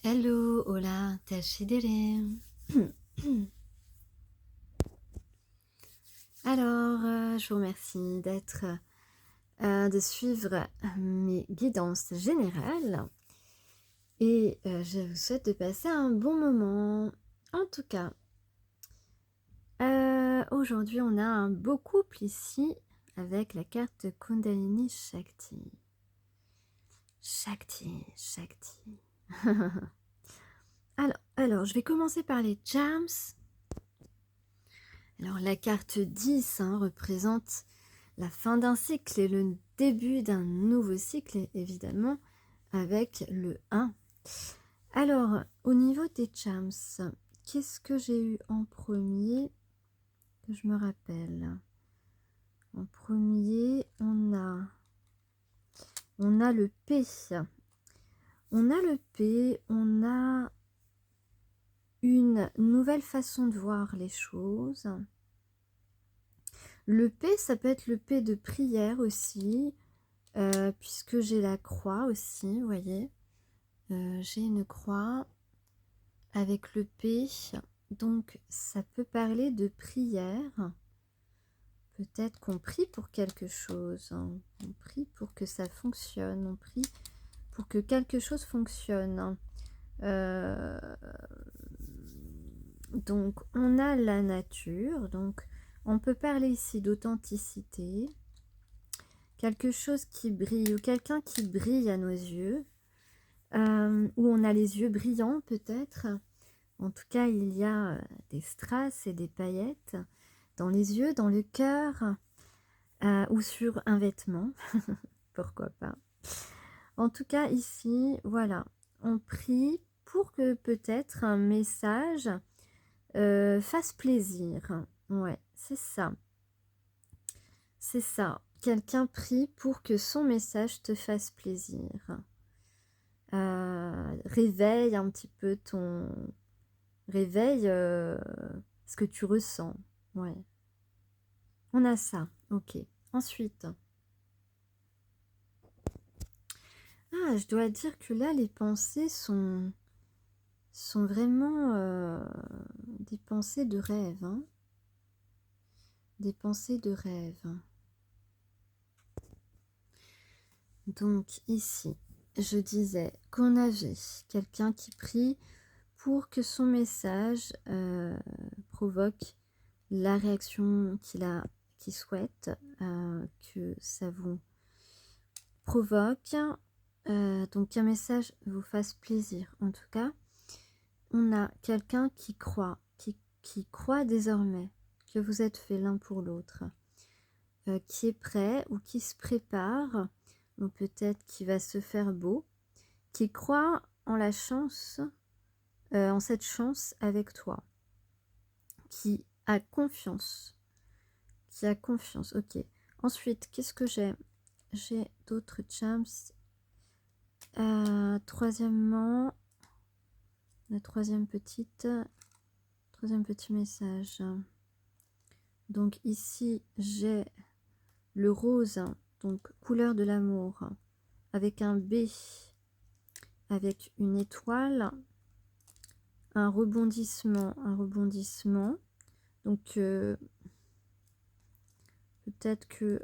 Hello, hola, tachidere. Alors, je vous remercie de suivre mes guidances générales et je vous souhaite de passer un bon moment. En tout cas, aujourd'hui, on a un beau couple ici avec la carte Kundalini Shakti. Shakti. Alors, je vais commencer par les charms. Alors, la carte 10 représente la fin d'un cycle et le début d'un nouveau cycle, évidemment, avec le 1. Alors, au niveau des charms, qu'est-ce que j'ai eu en premier que je me rappelle? En premier, on a le P. On a le P, on a une nouvelle façon de voir les choses. Le P, ça peut être le P de prière aussi, puisque j'ai la croix aussi, vous voyez. J'ai une croix avec le P, donc ça peut parler de prière. Peut-être qu'on prie pour quelque chose, on prie pour que ça fonctionne, on prie pour que quelque chose fonctionne. Donc on a la nature, donc on peut parler ici d'authenticité, quelque chose qui brille ou quelqu'un qui brille à nos yeux, où on a les yeux brillants peut-être. En tout cas, il y a des strass et des paillettes dans les yeux, dans le cœur ou sur un vêtement, pourquoi pas. En tout cas, ici, voilà, on prie pour que peut-être un message fasse plaisir. Ouais, c'est ça. C'est ça. Quelqu'un prie pour que son message te fasse plaisir. Réveille un petit peu ton... Réveille ce que tu ressens. Ouais. On a ça. Ok. Ensuite. Ah, je dois dire que là, les pensées sont vraiment des pensées de rêve. Hein. Des pensées de rêve. Donc ici, je disais qu'on avait quelqu'un qui prie pour que son message provoque la réaction qu'il souhaite, que ça vous provoque, donc qu'un message vous fasse plaisir. En tout cas, on a quelqu'un qui croit, qui croit désormais que vous êtes faits l'un pour l'autre, qui est prêt ou qui se prépare, ou peut-être qui va se faire beau, qui croit en la chance, en cette chance avec toi, qui a confiance, ok. Ensuite, qu'est-ce que j'ai? J'ai d'autres charms. Troisièmement, le troisième petit message. Donc ici, j'ai le rose, donc couleur de l'amour, avec un B, avec une étoile, un rebondissement. Donc peut-être que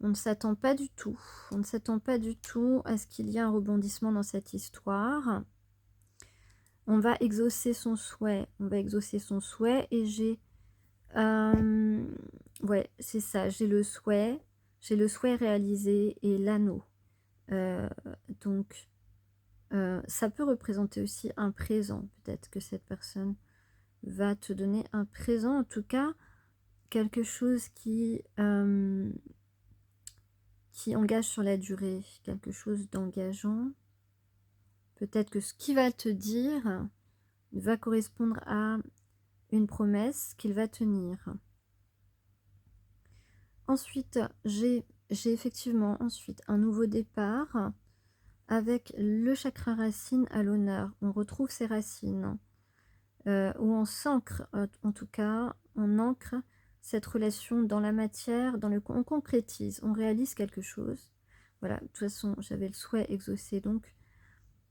on ne s'attend pas du tout. On ne s'attend pas du tout à ce qu'il y ait un rebondissement dans cette histoire. On va exaucer son souhait. Et j'ai... ouais, c'est ça. J'ai le souhait réalisé et l'anneau. Donc, ça peut représenter aussi un présent. Peut-être que cette personne va te donner un présent. En tout cas, quelque chose qui engage sur la durée, quelque chose d'engageant. Peut-être que ce qu'il va te dire va correspondre à une promesse qu'il va tenir. Ensuite, j'ai effectivement un nouveau départ avec le chakra racine à l'honneur. On retrouve ses racines, où on s'ancre, en tout cas, on ancre cette relation dans la matière, on concrétise, on réalise quelque chose. Voilà, de toute façon, j'avais le souhait exaucé, donc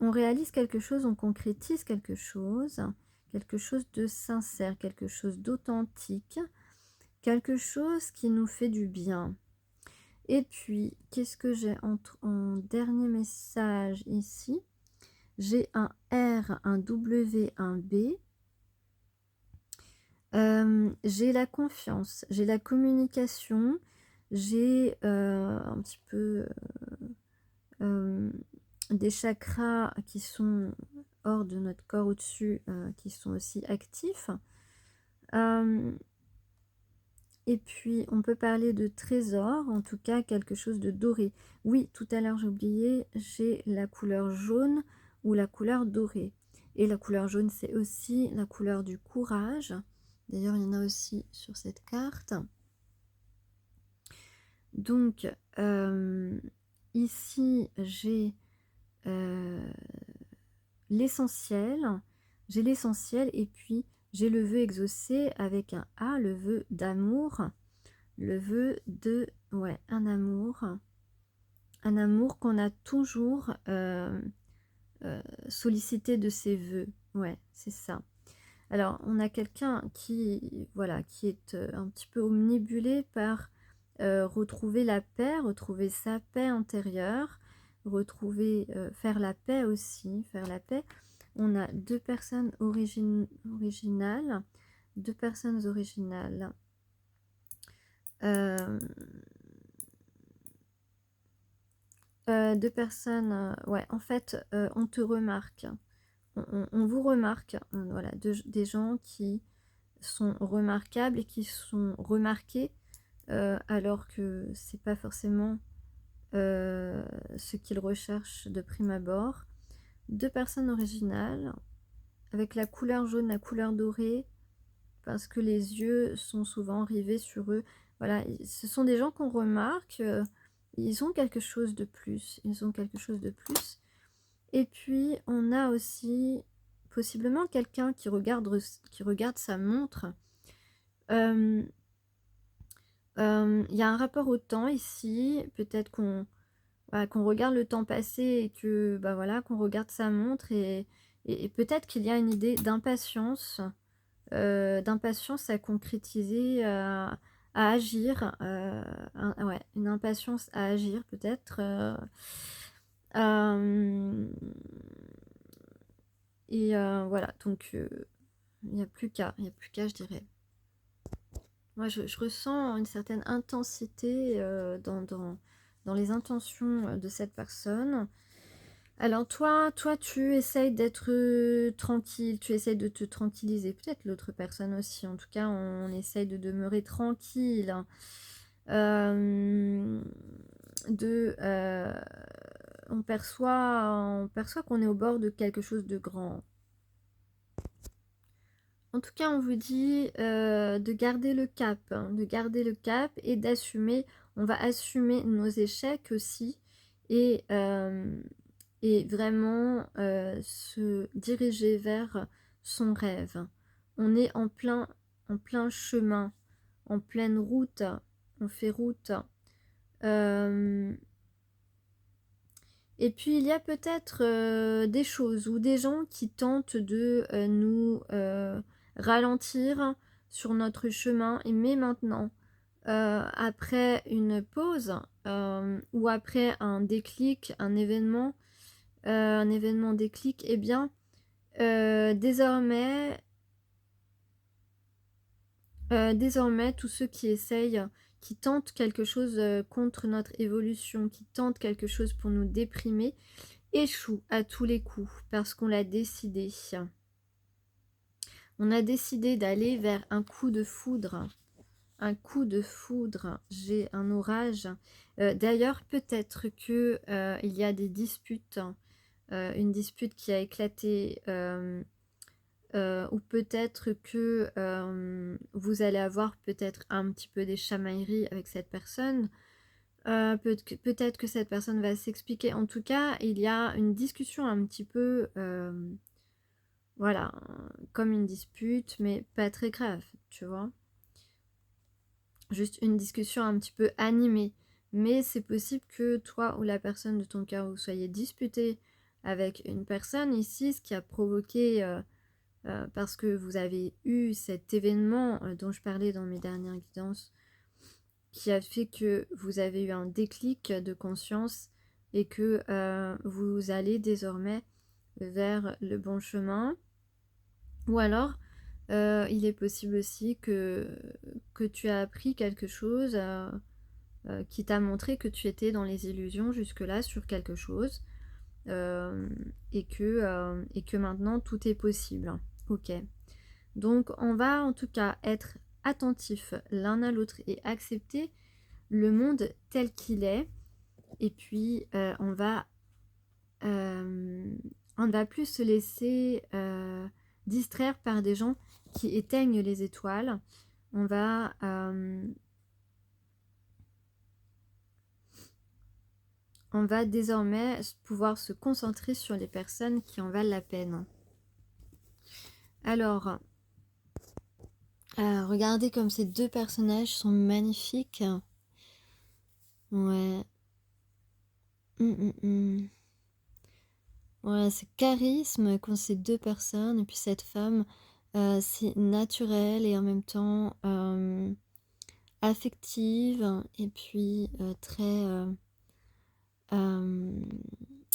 on réalise quelque chose, on concrétise quelque chose de sincère, quelque chose d'authentique, quelque chose qui nous fait du bien. Et puis, qu'est-ce que j'ai en dernier message ici? J'ai un R, un W, un B. J'ai la confiance, j'ai la communication, j'ai un petit peu des chakras qui sont hors de notre corps au-dessus, qui sont aussi actifs. Et puis, on peut parler de trésor, en tout cas quelque chose de doré. Oui, tout à l'heure j'ai oublié, j'ai la couleur jaune ou la couleur dorée. Et la couleur jaune, c'est aussi la couleur du courage. D'ailleurs, il y en a aussi sur cette carte. Donc, ici, j'ai l'essentiel. J'ai l'essentiel et puis j'ai le vœu exaucé avec un A, le vœu d'amour. Le vœu de, ouais, un amour qu'on a toujours sollicité de ses vœux. Ouais, c'est ça. Alors, on a quelqu'un qui, voilà, qui est un petit peu omnibulé par retrouver la paix, retrouver sa paix intérieure, retrouver, faire la paix aussi, faire la paix. On a deux personnes originales, deux personnes originales. Deux personnes, ouais, en fait, on te remarque. On vous remarque, voilà, des gens qui sont remarquables et qui sont remarqués, alors que c'est pas forcément ce qu'ils recherchent de prime abord. Deux personnes originales, avec la couleur jaune, la couleur dorée, parce que les yeux sont souvent rivés sur eux. Voilà, ce sont des gens qu'on remarque, ils ont quelque chose de plus, ils ont quelque chose de plus. Et puis, on a aussi possiblement quelqu'un qui regarde sa montre. Il y a un rapport au temps ici, peut-être qu'on regarde le temps passer et que bah voilà, qu'on regarde sa montre et peut-être qu'il y a une idée d'impatience à concrétiser, à agir, ouais, une impatience à agir peut-être. Et voilà, donc il n'y a plus qu'à, je dirais. Moi, je ressens une certaine intensité dans les intentions de cette personne. Alors toi, tu essayes d'être tranquille, tu essayes de te tranquilliser. Peut-être l'autre personne aussi. En tout cas, on essaye de demeurer tranquille. Hein. On perçoit qu'on est au bord de quelque chose de grand. En tout cas, on vous dit de garder le cap, hein, de garder le cap et d'assumer. On va assumer nos échecs aussi et vraiment se diriger vers son rêve. On est en plein chemin, en pleine route, on fait route. Et puis il y a peut-être des choses ou des gens qui tentent de nous ralentir sur notre chemin, mais maintenant, après une pause ou après un déclic, un événement déclic, eh bien, désormais, tous ceux qui essayent, qui tentent quelque chose contre notre évolution, qui tentent quelque chose pour nous déprimer, échouent à tous les coups parce qu'on l'a décidé. On a décidé d'aller vers un coup de foudre. Un coup de foudre, j'ai un orage. D'ailleurs, peut-être que il y a des disputes, une dispute qui a éclaté, ou peut-être que vous allez avoir peut-être un petit peu des chamailleries avec cette personne. Peut-être que cette personne va s'expliquer. En tout cas, il y a une discussion un petit peu, voilà, comme une dispute, mais pas très grave, tu vois. Juste une discussion un petit peu animée. Mais c'est possible que toi ou la personne de ton cœur vous soyez disputé avec une personne ici, ce qui a provoqué, parce que vous avez eu cet événement dont je parlais dans mes dernières guidances, qui a fait que vous avez eu un déclic de conscience et que vous allez désormais vers le bon chemin. Ou alors, il est possible aussi que tu as appris quelque chose qui t'a montré que tu étais dans les illusions jusque-là sur quelque chose et que maintenant tout est possible. Ok. Donc on va en tout cas être attentifs l'un à l'autre et accepter le monde tel qu'il est. Et puis on ne va plus se laisser distraire par des gens qui éteignent les étoiles. On va désormais pouvoir se concentrer sur les personnes qui en valent la peine. Alors, regardez comme ces deux personnages sont magnifiques. Ouais. Ouais, c'est charisme qu'ont ces deux personnes. Et puis cette femme, c'est naturel et en même temps affective. Et puis très...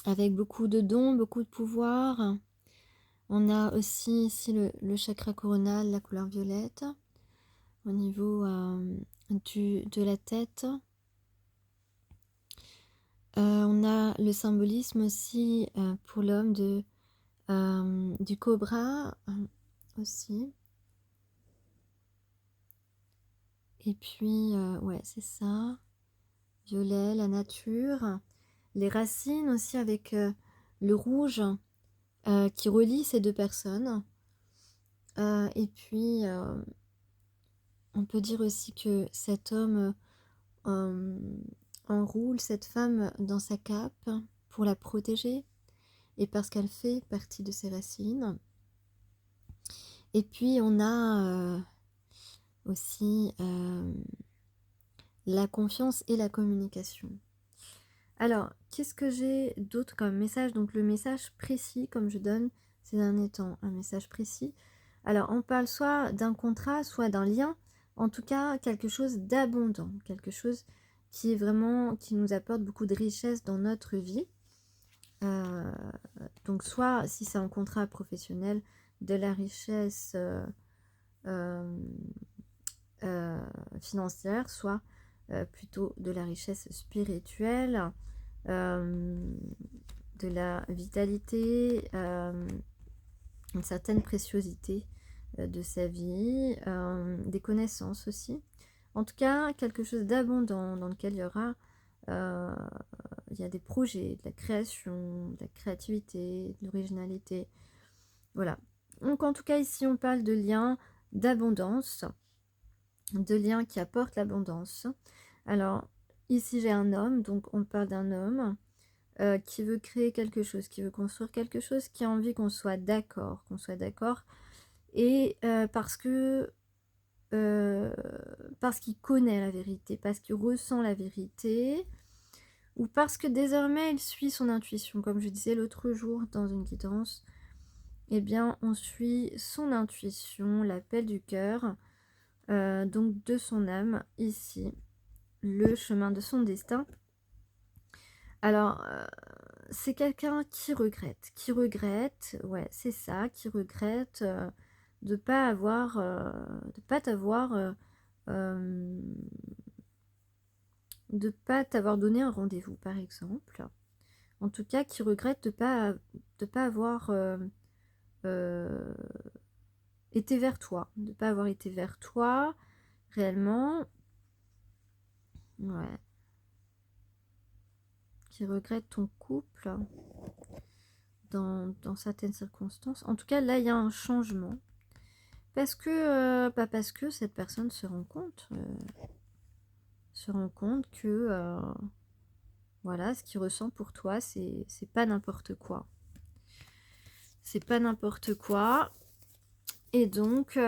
avec beaucoup de dons, beaucoup de pouvoir. On a aussi ici le chakra coronal, la couleur violette, au niveau de la tête. On a le symbolisme aussi pour l'homme du cobra aussi. Et puis, ouais, c'est ça. Violet, la nature. Les racines aussi avec le rouge qui relie ces deux personnes. Et puis, on peut dire aussi que cet homme enroule cette femme dans sa cape pour la protéger et parce qu'elle fait partie de ses racines. Et puis, on a aussi la confiance et la communication. Alors, qu'est-ce que j'ai d'autre comme message? Donc, le message précis, comme je donne ces derniers temps, un message précis. Alors, on parle soit d'un contrat, soit d'un lien, en tout cas, quelque chose d'abondant, quelque chose qui est vraiment, qui nous apporte beaucoup de richesse dans notre vie. Donc, soit, si c'est un contrat professionnel, de la richesse financière, soit plutôt de la richesse spirituelle, de la vitalité, une certaine préciosité de sa vie, des connaissances aussi. En tout cas, quelque chose d'abondant dans lequel il y aura il y a des projets, de la création, de la créativité, de l'originalité. Voilà. Donc en tout cas, ici, on parle de liens d'abondance, de liens qui apportent l'abondance. Alors, ici, j'ai un homme, donc on parle d'un homme qui veut créer quelque chose, qui veut construire quelque chose, qui a envie qu'on soit d'accord, et parce qu'il connaît la vérité, parce qu'il ressent la vérité, ou parce que désormais il suit son intuition, comme je disais l'autre jour dans une guidance. Eh bien, on suit son intuition, l'appel du cœur, donc de son âme, ici, le chemin de son destin. Alors, c'est quelqu'un qui regrette, ouais, c'est ça, qui regrette de pas t'avoir donné un rendez-vous, par exemple. En tout cas, qui regrette de pas avoir été vers toi, de pas avoir été vers toi réellement, ouais. Qui regrette ton couple dans certaines circonstances. En tout cas, là, il y a un changement. Parce que cette personne se rend compte que voilà, ce qu'il ressent pour toi, c'est pas n'importe quoi. C'est pas n'importe quoi. Et donc,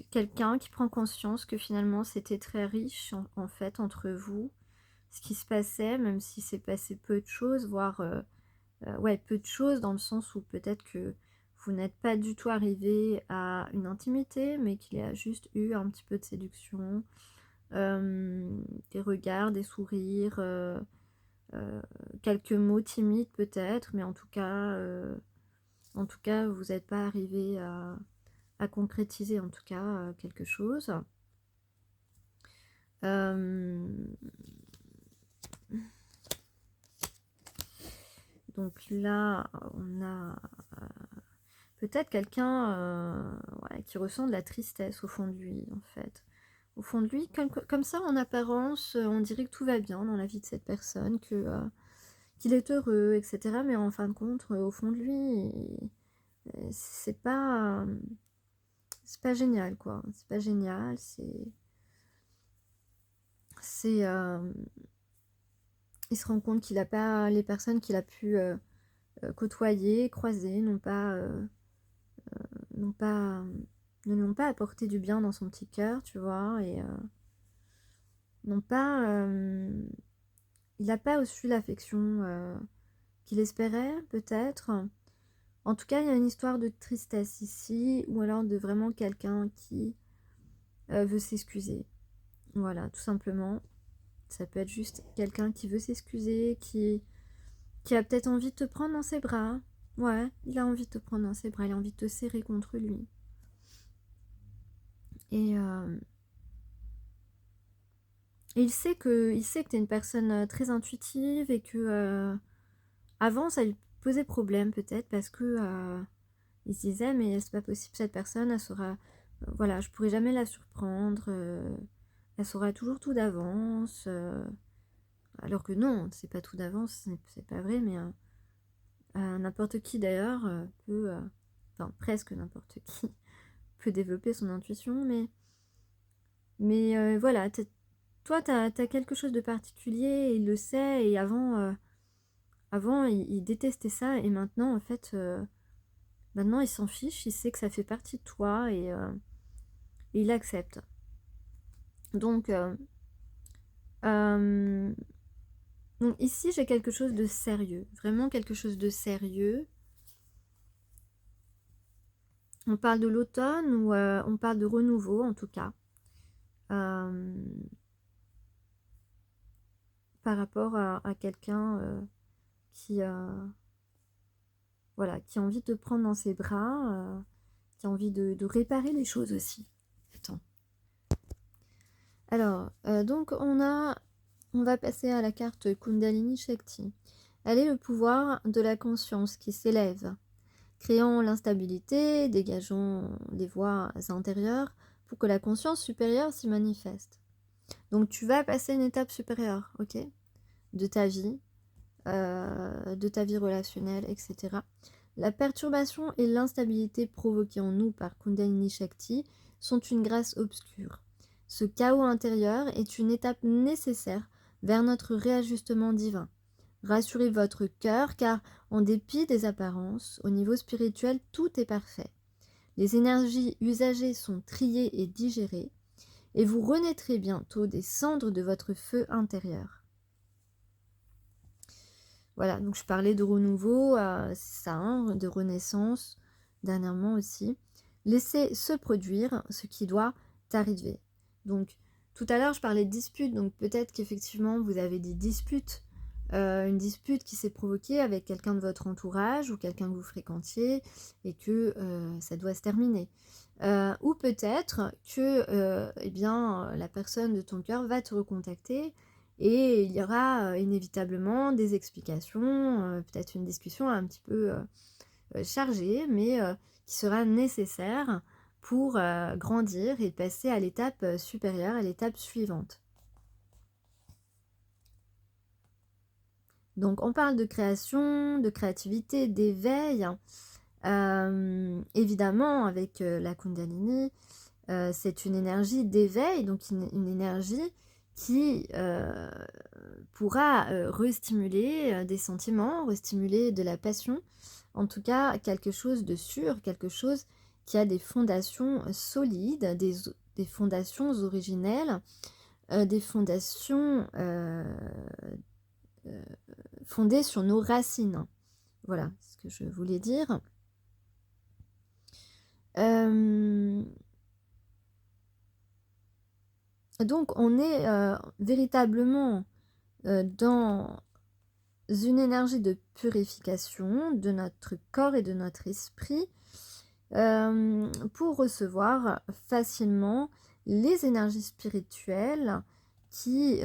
quelqu'un qui prend conscience que finalement c'était très riche en fait entre vous, ce qui se passait, même si c'est passé peu de choses, voire ouais, peu de choses, dans le sens où peut-être que vous n'êtes pas du tout arrivé à une intimité, mais qu'il y a juste eu un petit peu de séduction, des regards, des sourires, quelques mots timides peut-être, mais en tout cas vous n'êtes pas arrivé à concrétiser en tout cas quelque chose. Donc là, on a peut-être quelqu'un ouais, qui ressent de la tristesse au fond de lui, en fait. Au fond de lui, comme ça, en apparence, on dirait que tout va bien dans la vie de cette personne, qu'il est heureux, etc. Mais en fin de compte, au fond de lui, c'est pas génial, quoi. C'est pas génial, c'est il se rend compte qu'il a pas les personnes qu'il a pu côtoyer, croiser, n'ont pas ne lui ont pas apporté du bien dans son petit cœur, tu vois, et n'ont pas il n'a pas reçu l'affection qu'il espérait, peut-être. En tout cas, il y a une histoire de tristesse ici, ou alors de vraiment quelqu'un qui veut s'excuser. Voilà, tout simplement. Ça peut être juste quelqu'un qui veut s'excuser, qui a peut-être envie de te prendre dans ses bras. Ouais, il a envie de te prendre dans ses bras, il a envie de te serrer contre lui. Et il sait que tu es une personne très intuitive et que avant ça lui posait problème peut-être parce que il se disait mais c'est pas possible, cette personne elle saura voilà, je pourrai jamais la surprendre, elle saura toujours tout d'avance, alors que non, c'est pas tout d'avance, c'est pas vrai, mais n'importe qui d'ailleurs peut enfin presque n'importe qui peut développer son intuition, mais voilà, toi t'as quelque chose de particulier, il le sait, et avant il détestait ça, et maintenant en fait maintenant il s'en fiche, il sait que ça fait partie de toi, et il accepte. Donc donc ici j'ai quelque chose de sérieux, vraiment quelque chose de sérieux. On parle de l'automne ou on parle de renouveau en tout cas. Par rapport à quelqu'un qui, voilà, qui a envie de te prendre dans ses bras, qui a envie de réparer les choses aussi. Attends. Alors, donc on va passer à la carte Kundalini Shakti. Elle est le pouvoir de la conscience qui s'élève, créant l'instabilité, dégageant des voies intérieures pour que la conscience supérieure s'y manifeste. Donc tu vas passer une étape supérieure, ok, de ta vie relationnelle, etc. La perturbation et l'instabilité provoquées en nous par Kundalini Shakti sont une grâce obscure. Ce chaos intérieur est une étape nécessaire vers notre réajustement divin. Rassurez votre cœur car, en dépit des apparences, au niveau spirituel, tout est parfait. Les énergies usagées sont triées et digérées, et vous renaîtrez bientôt des cendres de votre feu intérieur. Voilà, donc je parlais de renouveau, c'est ça, hein, de renaissance, dernièrement aussi. Laissez se produire ce qui doit arriver. Donc, tout à l'heure, je parlais de disputes, donc peut-être qu'effectivement, vous avez des disputes, une dispute qui s'est provoquée avec quelqu'un de votre entourage ou quelqu'un que vous fréquentiez et que ça doit se terminer. Ou peut-être que eh bien, la personne de ton cœur va te recontacter et il y aura inévitablement des explications, peut-être une discussion un petit peu chargée, mais qui sera nécessaire pour grandir et passer à l'étape supérieure, à l'étape suivante. Donc on parle de création, de créativité, d'éveil. Évidemment, avec la Kundalini, c'est une énergie d'éveil, donc une énergie qui pourra restimuler des sentiments, restimuler de la passion, en tout cas quelque chose de sûr, quelque chose qui a des fondations solides, des fondations originelles, des fondations fondées sur nos racines. Voilà ce que je voulais dire. Donc on est véritablement dans une énergie de purification de notre corps et de notre esprit pour recevoir facilement les énergies spirituelles qui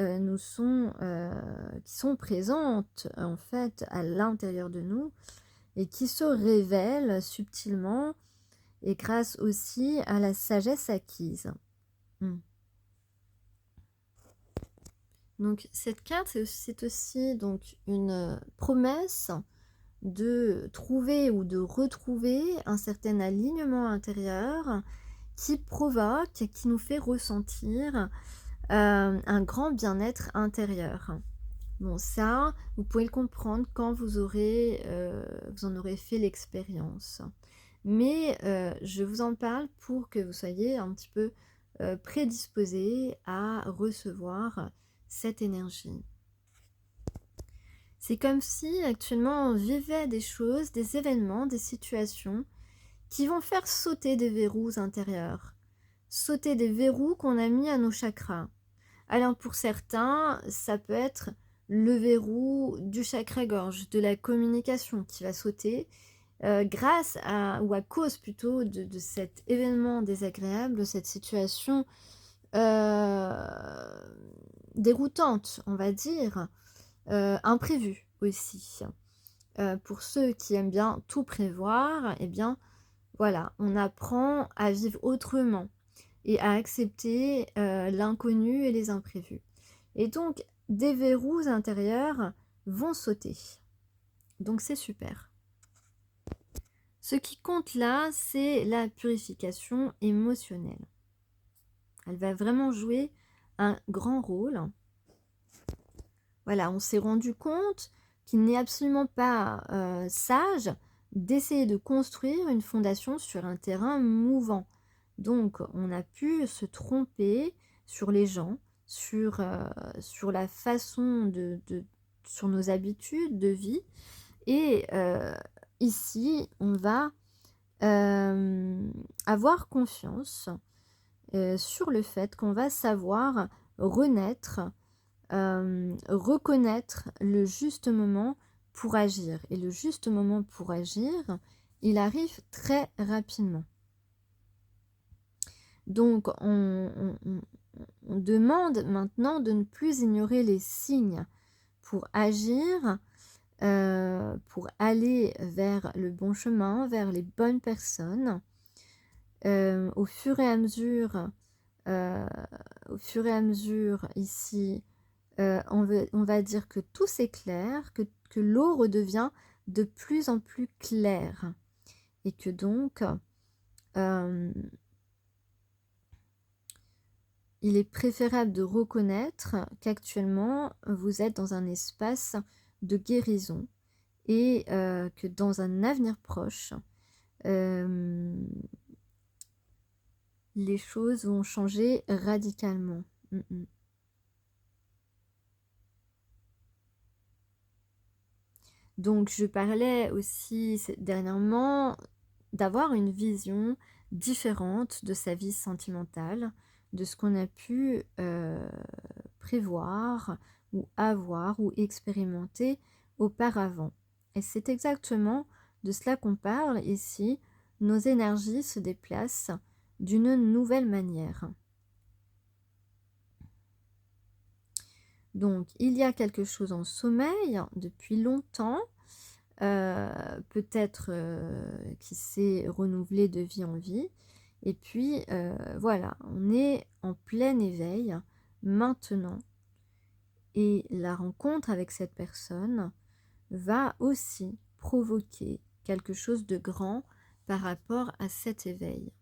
sont présentes en fait à l'intérieur de nous et qui se révèlent subtilement et grâce aussi à la sagesse acquise. Donc cette carte, c'est aussi donc une promesse de trouver ou de retrouver un certain alignement intérieur qui provoque, qui nous fait ressentir un grand bien-être intérieur. Bon, ça, vous pouvez le comprendre quand vous en aurez fait l'expérience. Mais je vous en parle pour que vous soyez un petit peu prédisposé à recevoir cette énergie. C'est comme si actuellement on vivait des choses, des événements, des situations qui vont faire sauter des verrous intérieurs, sauter des verrous qu'on a mis à nos chakras. Alors pour certains, ça peut être le verrou du chakra-gorge, de la communication qui va sauter grâce à, ou à cause plutôt de cet événement désagréable, de cette situation déroutante, on va dire, imprévue aussi. Pour ceux qui aiment bien tout prévoir, eh bien, voilà, on apprend à vivre autrement et à accepter l'inconnu et les imprévus. Et donc, des verrous intérieurs vont sauter. Donc, c'est super. Ce qui compte là, c'est la purification émotionnelle. Elle va vraiment jouer un grand rôle. Voilà, on s'est rendu compte qu'il n'est absolument pas sage d'essayer de construire une fondation sur un terrain mouvant. Donc, on a pu se tromper sur les gens, sur la façon sur nos habitudes de vie. Et ici, on va avoir confiance sur le fait qu'on va savoir renaître, reconnaître le juste moment pour agir. Et le juste moment pour agir, il arrive très rapidement. Donc, on demande maintenant de ne plus ignorer les signes pour agir, pour aller vers le bon chemin, vers les bonnes personnes. Au fur et à mesure ici, on va dire que tout s'éclaire, que l'eau redevient de plus en plus claire et que donc il est préférable de reconnaître qu'actuellement vous êtes dans un espace de guérison et que dans un avenir proche, les choses vont changer radicalement. Donc je parlais aussi dernièrement d'avoir une vision différente de sa vie sentimentale, de ce qu'on a pu prévoir ou avoir ou expérimenter auparavant. Et c'est exactement de cela qu'on parle ici. Nos énergies se déplacent d'une nouvelle manière. Donc, il y a quelque chose en sommeil depuis longtemps, peut-être qui s'est renouvelé de vie en vie. Et puis, voilà, on est en plein éveil maintenant. Et la rencontre avec cette personne va aussi provoquer quelque chose de grand par rapport à cet éveil.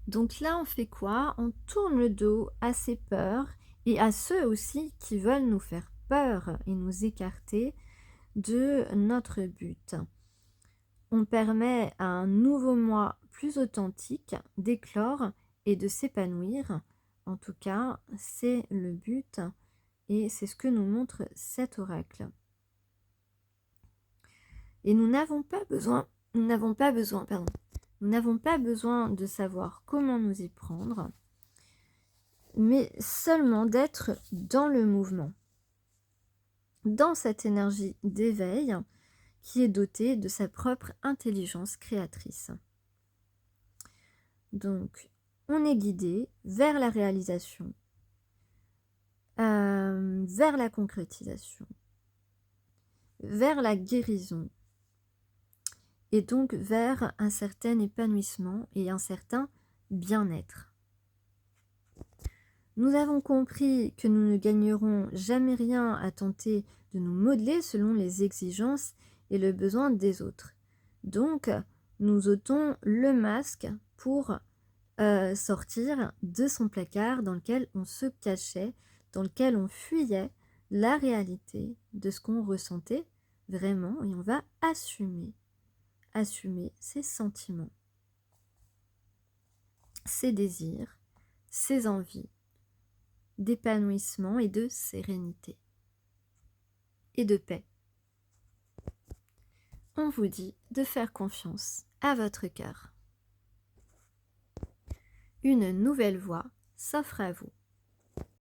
Donc là, on fait quoi? On tourne le dos à ces peurs et à ceux aussi qui veulent nous faire peur et nous écarter de notre but. On permet à un nouveau moi plus authentique d'éclore et de s'épanouir En tout cas, c'est le but et c'est ce que nous montre cet oracle. Et nous n'avons pas besoin, nous n'avons pas besoin de savoir comment nous y prendre, mais seulement d'être dans le mouvement, dans cette énergie d'éveil qui est dotée de sa propre intelligence créatrice. Donc, on est guidé vers la réalisation, vers la concrétisation, vers la guérison, et donc vers un certain épanouissement et un certain bien-être. Nous avons compris que nous ne gagnerons jamais rien à tenter de nous modeler selon les exigences et le besoin des autres. Donc, nous ôtons le masque pour sortir de son placard dans lequel on se cachait, dans lequel on fuyait la réalité de ce qu'on ressentait vraiment, et on va assumer ses sentiments, ses désirs, ses envies d'épanouissement et de sérénité et de paix. On vous dit de faire confiance à votre cœur. Une nouvelle voie s'offre à vous.